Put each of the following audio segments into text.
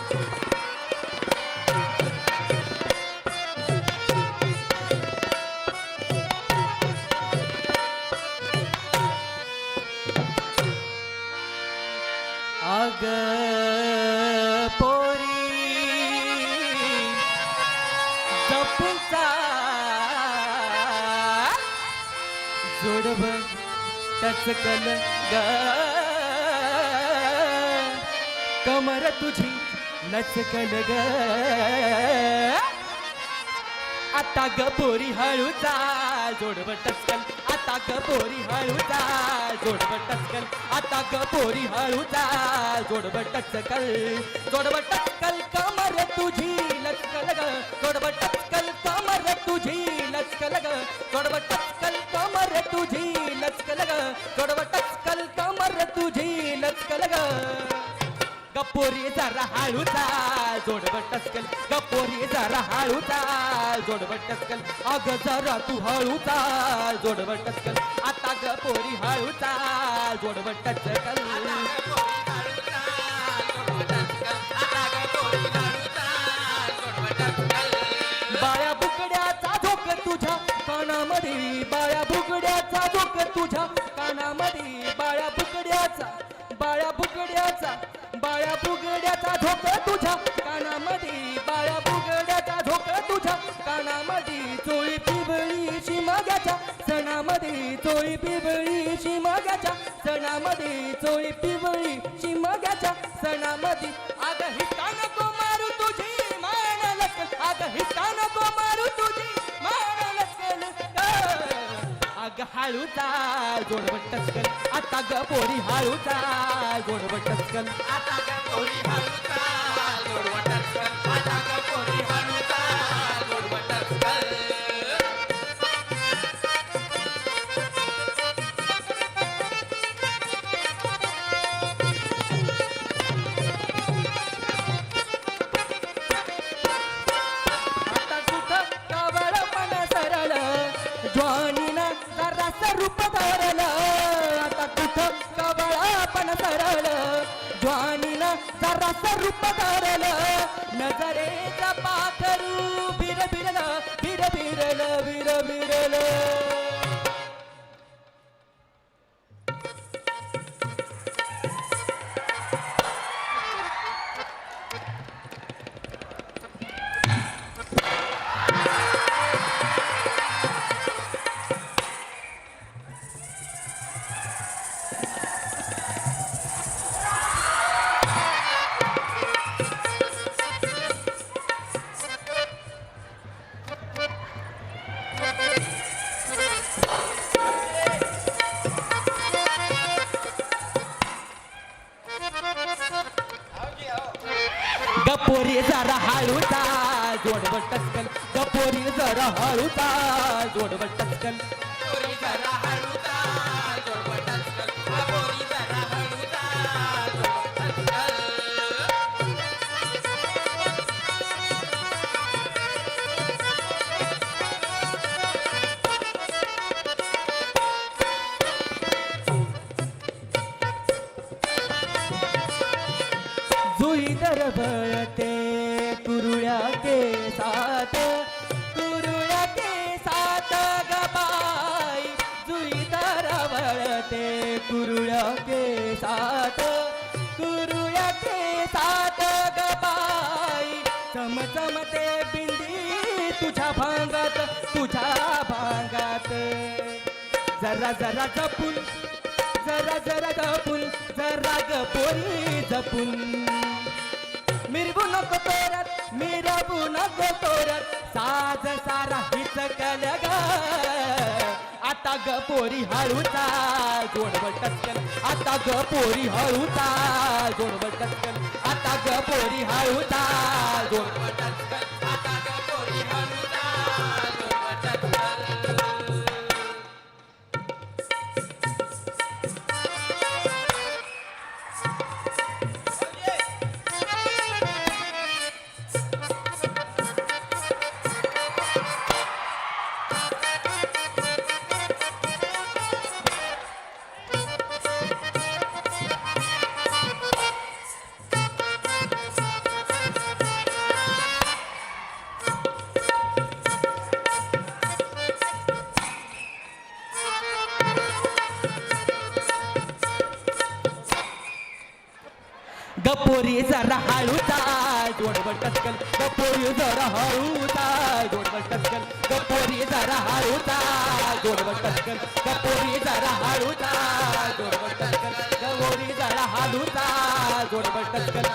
अग पोरी जपून जोडव टचकल ग कमर तुझी लचकल ग आता ग पोरी हळूचा जोडव टचकल आता ग पोरी हळूचा जोडव टचकल आता ग पोरी हळूचा जोडव टचकल कमर तुझी लचकल ग जोडव टचकल कमर तुझी लचकल ग जोडव टचकल कमर तुझी लचकल ग जोडव टचकल कमर तुझी लचकल ग गपोरी जरा हळूचा जोडव टचकल गपोरी जरा हळूचा जोडव टचकल अग जरा तू हळूचा जोडव टचकल आता गपोरी हळूचा जोडव टचकल बाळ्या बुकड्याचा झोक तुझ्या कानामध्ये बाळ्या बुकड्याचा झोक तुझ्या कानामध्ये बाळ्या बुकड्याचा झोक तुझ्या कानामध्ये बाळ्या बुगड्याचा झोक तुझ्या कानामध्ये चोळी पिवळीची माग्याच्या सणामध्ये चोळी पिवळीची माग्याच्या सणामध्ये चोळी पिवळीची माग्याच्या सणामध्ये अग हिता नको मारू तुझी मान लचकल अग हिता नको मारू तुझी मान लचकल अग हळूचा जोडव टचकल आता ग पोरी हळूचा जोडव टचकल आता ग पोरी हळूचा जोडव टचकल आता ग पोरी हळूचा जोडव टचकल आता कुठं कावळपण सरळ ज्वानीनं जरासं रूप धरलं आता कुठं कवळपण सरळ ज्वानीनं जरासं रूप धरलं नजरेचं पाखरू बिरबिरलं बिरबिरलं बिरबिरलं गपोरी जरा हळूचा जोडव टचकल गपोरी जरा हळूचा जोडव टचकल गपोरी जरा हळूचा जोडव टचकल गपोरी जरा हळूचा जोडव जुई दरबळते कुरुळ्या के साथ गबाई जुई दरबळते कुरुळ्या के साथ गबाई चमचमते बिंदी तुझ्या भांगात जरा जरा जपून जरा ग पोरी जपून मिरवू नको तोरत साज सारा हिचकल ग आता ग पोरी हळूचा जोडव टचकल आता ग पोरी हळूचा जोडव टचकल आता ग पोरी हळूचा जोडव टचकल आता ग पोरी हळूचा जोडव टचकल जरा हळू चाल जोडवर टचकन गपोरी जरा हळू चाल जोडवर टचकन गपोरी जरा हळू चाल जोडवर टचकन गपोरी जरा हळू चाल जोडवर टचकन गपोरी जरा हळू चाल जोडवर टचकन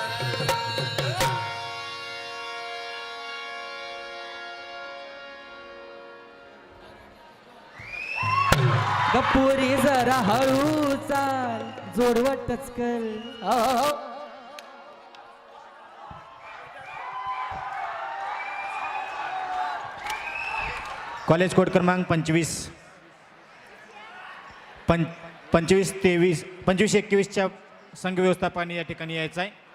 गपोरी जरा हळू चाल जोडवर टचकन कॉलेज कोड क्रमांक 25-23 25-21च्या संघ व्यवस्थापन या ठिकाणी यायचं आहे.